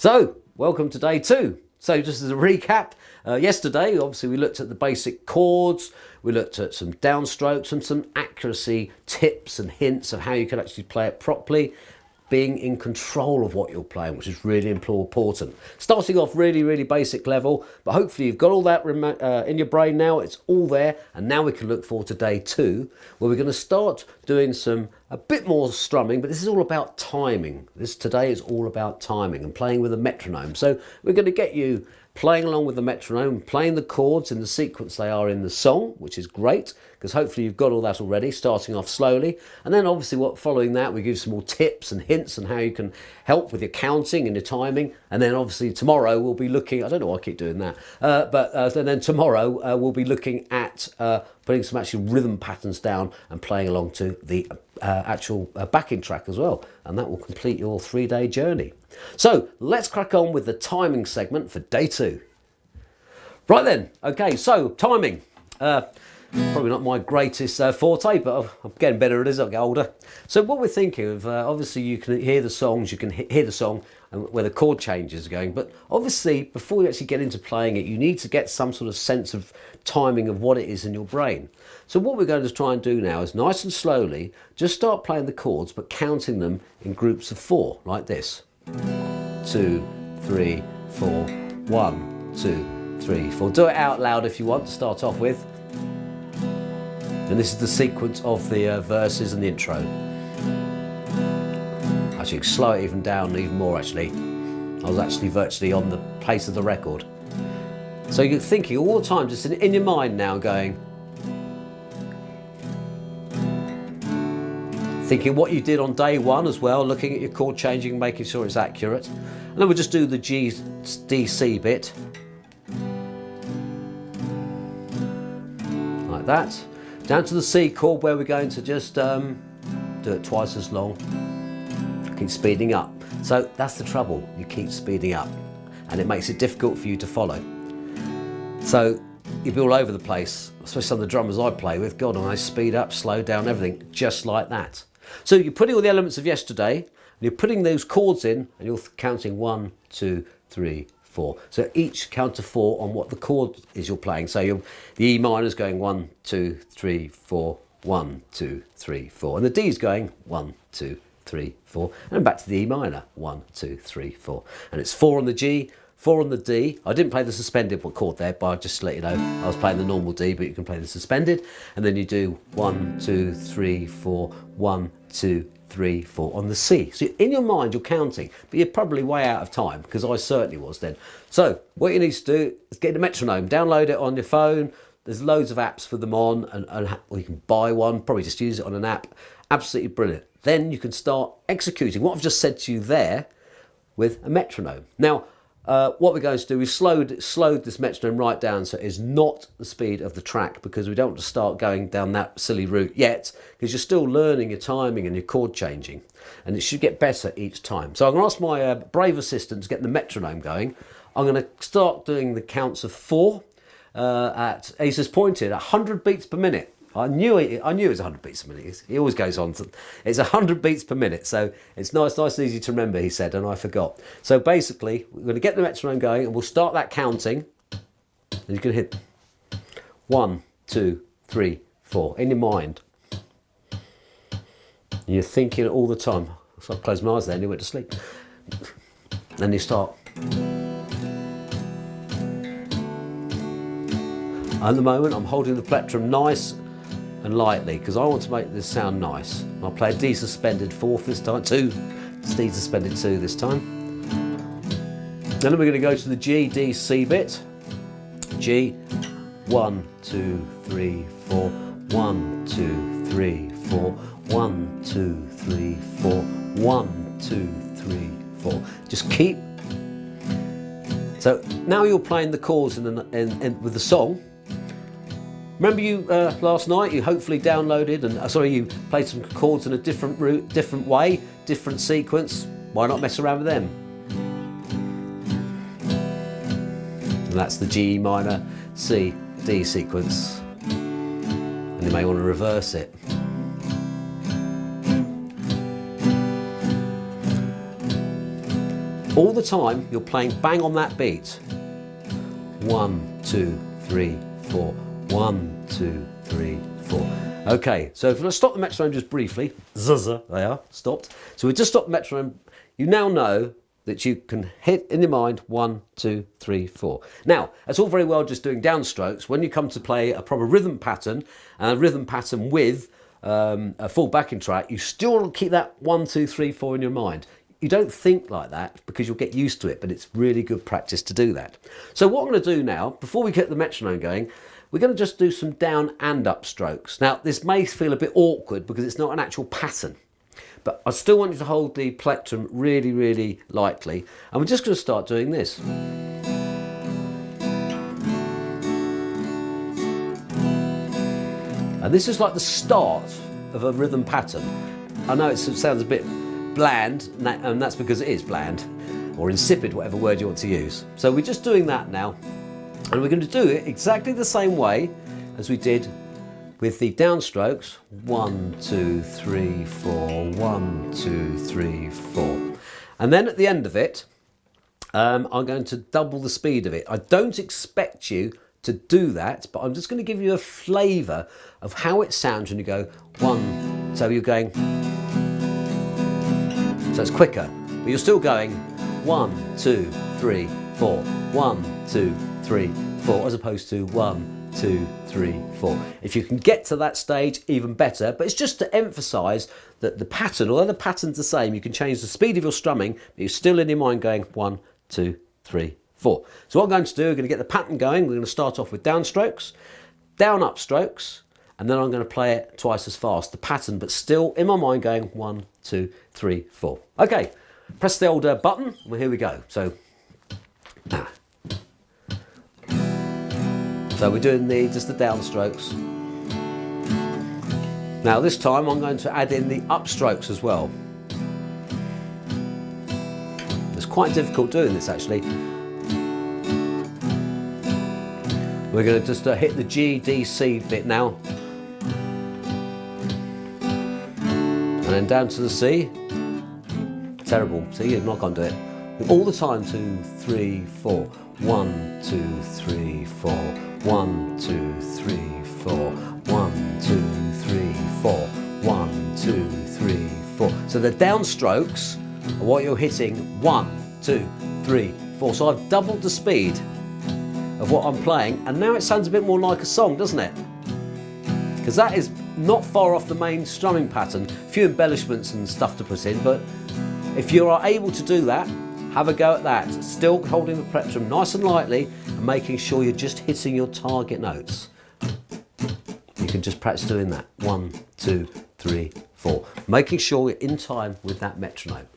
So, welcome to day 2. So just as a recap, yesterday obviously we looked at the basic chords, we looked at some downstrokes and some accuracy tips and hints of how you can actually play it properly, being in control of what you're playing, which is really important. Starting off really basic level, but hopefully you've got all that in your brain now, it's all there, and now we can look forward to day 2, where we're going to start doing a bit more strumming, but this is all about timing. Today is all about timing and playing with a metronome. So we're going to get you playing along with the metronome, playing the chords in the sequence they are in the song, which is great, because hopefully you've got all that already, starting off slowly. And then obviously following that, we give some more tips and hints on how you can help with your counting and your timing. And then obviously tomorrow we'll be looking, I don't know why I keep doing that, and then tomorrow we'll be looking at putting some actual rhythm patterns down and playing along to the actual backing track as well. And that will complete your 3-day journey. So let's crack on with the timing segment for day 2. Right then, okay, so timing. Probably not my greatest forte, but I'm getting better at it as I get older. So what we're thinking of, obviously you can hear the songs, you can hear the song and where the chord changes are going, but obviously before you actually get into playing it, you need to get some sort of sense of timing of what it is in your brain. So what we're going to try and do now is nice and slowly, just start playing the chords, but counting them in groups of 4, like this. 2, 3, 4, 1, 2, 3, 4. Do it out loud if you want to start off with. And this is the sequence of the verses and the intro. Actually, slow it even down even more actually. I was actually virtually on the pace of the record. So you're thinking all the time, just in your mind now, going, thinking what you did on day 1 as well, looking at your chord changing, making sure it's accurate. And then we'll just do the G, D, C bit. Like that. Down to the C chord where we're going to just do it twice as long. Keep speeding up. So that's the trouble, you keep speeding up. And it makes it difficult for you to follow. So you'll be all over the place, especially some of the drummers I play with. God, and I speed up, slow down, everything, just like that. So you're putting all the elements of yesterday, and you're putting those chords in, and you're counting 1, 2, 3, 4. So each count to 4 on what the chord is you're playing. So the E minor is going 1, 2, 3, 4, 1, 2, 3, 4. And the D is going 1, 2, 3, 4. And back to the E minor, 1, 2, 3, 4. And it's 4 on the G, 4 on the D. I didn't play the suspended chord there, but just to let you know, I was playing the normal D, but you can play the suspended. And then you do 1, 2, 3, 4, 1, 2, 3, 4 on the C. So in your mind you're counting, but you're probably way out of time, because I certainly was then. So what you need to do is get the metronome, download it on your phone. There's loads of apps for them on, or you can buy one, probably just use it on an app. Absolutely brilliant. Then you can start executing what I've just said to you there with a metronome. Now, what we're going to do, we've slowed this metronome right down so it is not the speed of the track, because we don't want to start going down that silly route yet, because you're still learning your timing and your chord changing, and it should get better each time. So I'm going to ask my brave assistant to get the metronome going. I'm going to start doing the counts of 4 at, he says pointed, 100 beats per minute. I knew it was 100 beats per minute. He always goes on to, it's 100 beats per minute. So it's nice and easy to remember, he said, and I forgot. So basically, we're going to get the metronome going and we'll start that counting. And you can hit 1, 2, 3, 4 in your mind. And you're thinking it all the time. So I closed my eyes there and he went to sleep. Then you start. At the moment, I'm holding the plectrum nice and lightly, because I want to make this sound nice. I'll play a D suspended 4th this time, 2, D suspended 2 this time. Then we're going to go to the G, D, C bit. G, 1, 2, 3, 4, 1, 2, 3, 4, 1, 2, 3, 4, 1, 2, 3, 4. Just keep. So now you're playing the chords with the song. Remember you last night you hopefully downloaded and you played some chords in a different route, different way, different sequence. Why not mess around with them? And that's the G minor, C, D sequence. And you may want to reverse it. All the time you're playing bang on that beat. 1, 2, 3, 4. 1, 2, 3, 4. Okay, so if I stop the metronome just briefly, zuzza, they are stopped. So we just stopped the metronome. You now know that you can hit in your mind 1, 2, 3, 4. Now, that's all very well just doing downstrokes. When you come to play a proper rhythm pattern, and a rhythm pattern with a full backing track, you still keep that 1, 2, 3, 4 in your mind. You don't think like that because you'll get used to it, but it's really good practice to do that. So what I'm going to do now, before we get the metronome going, we're going to just do some down and up strokes. Now, this may feel a bit awkward because it's not an actual pattern, but I still want you to hold the plectrum really, really lightly. And we're just going to start doing this. And this is like the start of a rhythm pattern. I know it sounds a bit bland, and that's because it is bland, or insipid, whatever word you want to use. So we're just doing that now. And we're going to do it exactly the same way as we did with the downstrokes. 1, 2, 3, 4, 1, 2, 3, 4. And then at the end of it, I'm going to double the speed of it. I don't expect you to do that, but I'm just going to give you a flavour of how it sounds when you go 1. So you're going, so it's quicker, but you're still going 1, 2, 3, 4, 1, 2, 3, 4, as opposed to 1, 2, 3, 4. If you can get to that stage, even better, but it's just to emphasise that the pattern, although the pattern's the same, you can change the speed of your strumming, but you're still in your mind going 1, 2, 3, 4. So what I'm going to do, we're going to get the pattern going. We're going to start off with downstrokes, down up strokes, and then I'm going to play it twice as fast, the pattern, but still in my mind going 1, 2, 3, 4. Okay, press the old button, well, here we go. So we're doing just the downstrokes. Now this time I'm going to add in the upstrokes as well. It's quite difficult doing this actually. We're going to just hit the G, D, C bit now. And then down to the C. Terrible, see, I can't do it. All the time, 2, 3, 4. 1, 2, 3, 4. 1, 2, 3, 4. 1, 2, 3, 4. 1, 2, 3, 4. So the downstrokes are what you're hitting 1, 2, 3, 4. So I've doubled the speed of what I'm playing, and now it sounds a bit more like a song, doesn't it? Because that is not far off the main strumming pattern. A few embellishments and stuff to put in, but if you are able to do that, have a go at that. Still holding the plectrum nice and lightly and making sure you're just hitting your target notes. You can just practice doing that. 1, 2, 3, 4. Making sure you're in time with that metronome.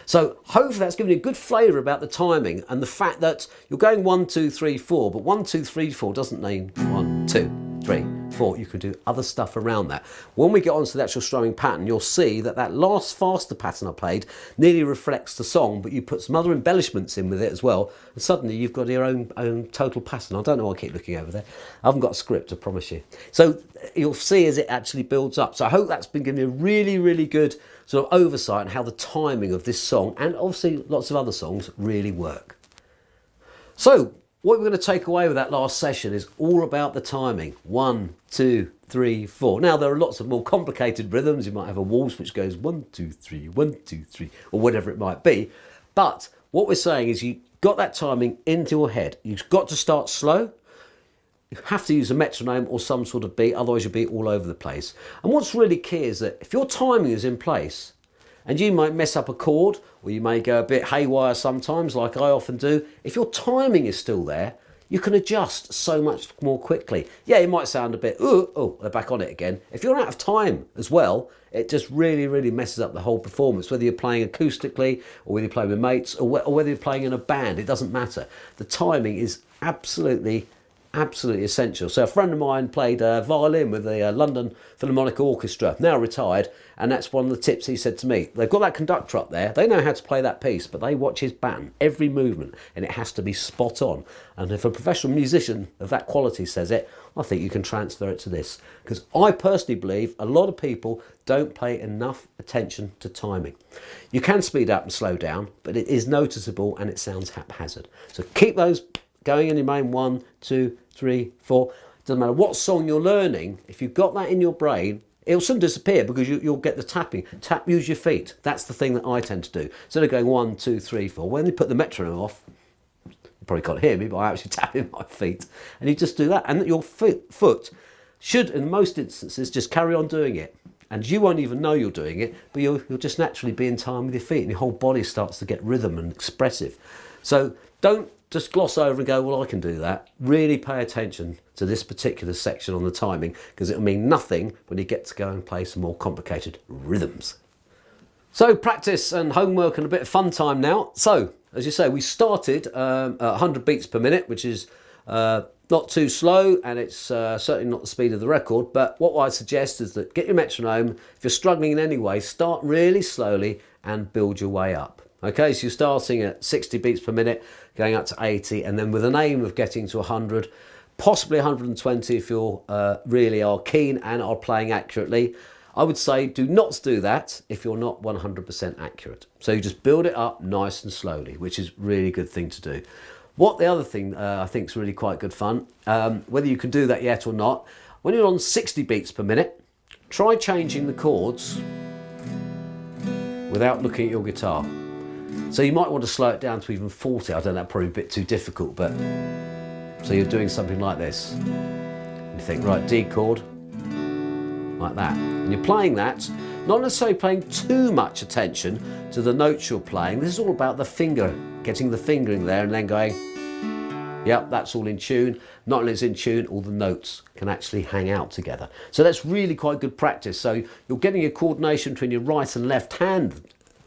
So hopefully that's given you a good flavour about the timing and the fact that you're going 1, 2, 3, 4, but 1, 2, 3, 4 doesn't mean 1, 2, 3, 4. You can do other stuff around that. When we get onto the actual strumming pattern, you'll see that that last faster pattern I played nearly reflects the song, but you put some other embellishments in with it as well, and suddenly you've got your own total pattern. I don't know why I keep looking over there. I haven't got a script, I promise you. So you'll see as it actually builds up. So I hope that's been giving you a really, really good sort of oversight on how the timing of this song, and obviously lots of other songs, really work. So what we're going to take away with that last session is all about the timing. 1, 2, 3, 4. Now there are lots of more complicated rhythms. You might have a waltz which goes 1, 2, 3, 1, 2, 3, or whatever it might be. But what we're saying is you got that timing into your head. You've got to start slow. You have to use a metronome or some sort of beat, otherwise you'll be all over the place. And what's really key is that if your timing is in place, and you might mess up a chord, or you may go a bit haywire sometimes, like I often do, if your timing is still there, you can adjust so much more quickly. Yeah, it might sound a bit, oh, they're back on it again. If you're out of time as well, it just really, really messes up the whole performance, whether you're playing acoustically, or whether you're playing with mates, or whether you're playing in a band, it doesn't matter. The timing is absolutely absolutely essential. So a friend of mine played violin with the London Philharmonic Orchestra, now retired, and that's one of the tips he said to me. They've got that conductor up there, they know how to play that piece, but they watch his baton, every movement, and it has to be spot on. And if a professional musician of that quality says it, I think you can transfer it to this. Because I personally believe a lot of people don't pay enough attention to timing. You can speed up and slow down, but it is noticeable and it sounds haphazard. So keep those going in your main 1, 2, 3, 4. Doesn't matter what song you're learning, if you've got that in your brain, it'll soon disappear because you'll get the tapping. Use your feet. That's the thing that I tend to do. Instead of going 1, 2, 3, 4, when you put the metronome off, you probably can't hear me, but I actually tap in my feet. And you just do that. And your foot should, in most instances, just carry on doing it. And you won't even know you're doing it, but you'll just naturally be in time with your feet and your whole body starts to get rhythm and expressive. So don't just gloss over and go, well, I can do that. Really pay attention to this particular section on the timing, because it'll mean nothing when you get to go and play some more complicated rhythms. So practice and homework and a bit of fun time now. So, as you say, we started at 100 beats per minute, which is not too slow, and it's certainly not the speed of the record. But what I suggest is that get your metronome. If you're struggling in any way, start really slowly and build your way up. Okay, so you're starting at 60 beats per minute, going up to 80, and then with an aim of getting to 100, possibly 120 if you really are keen and are playing accurately. I would say do not do that if you're not 100% accurate. So you just build it up nice and slowly, which is a really good thing to do. What the other thing I think is really quite good fun, whether you can do that yet or not, when you're on 60 beats per minute, try changing the chords without looking at your guitar. So you might want to slow it down to even 40. I don't know, that's probably a bit too difficult, but so you're doing something like this. You think, right, D chord, like that. And you're playing that, not necessarily paying too much attention to the notes you're playing. This is all about the finger, getting the fingering there and then going, yep, that's all in tune. Not only is it in tune, all the notes can actually hang out together. So that's really quite good practice. So you're getting your coordination between your right and left hand,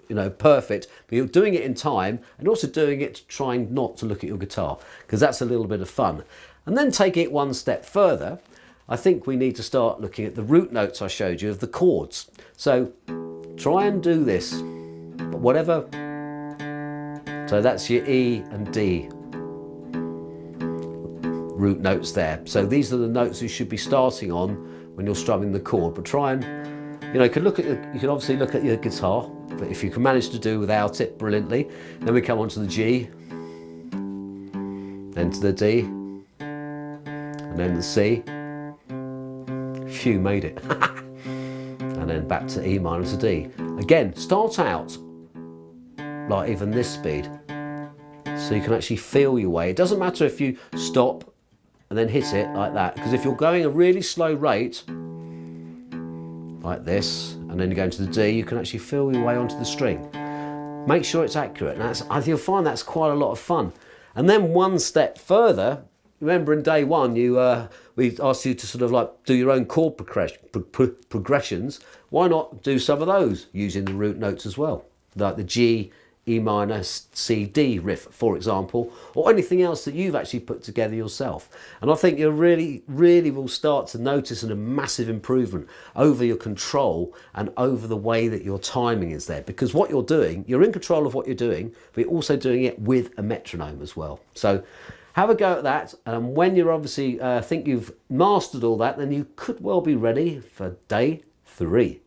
you know, perfect, but you're doing it in time and also doing it trying not to look at your guitar, because that's a little bit of fun. And then taking it one step further, I think we need to start looking at the root notes I showed you of the chords. So try and do this, but whatever. So that's your E and D root notes there. So these are the notes you should be starting on when you're strumming the chord, but try and, you know, you can obviously look at your guitar, but if you can manage to do without it, brilliantly. Then we come on to the G, then to the D, and then the C. Phew, made it. And then back to E minor to D. Again, start out like even this speed, so you can actually feel your way. It doesn't matter if you stop and then hit it like that, because if you're going a really slow rate, like this, and then you go into the D, you can actually feel your way onto the string. Make sure it's accurate, and you'll find that's quite a lot of fun. And then one step further, remember in day one, we asked you to sort of like do your own chord progressions. Why not do some of those using the root notes as well? Like the G, E minor, C, D riff, for example, or anything else that you've actually put together yourself. And I think you really will start to notice a massive improvement over your control and over the way that your timing is there. Because what you're doing, you're in control of what you're doing, but you're also doing it with a metronome as well. So have a go at that. And when you're obviously think you've mastered all that, then you could well be ready for day 3.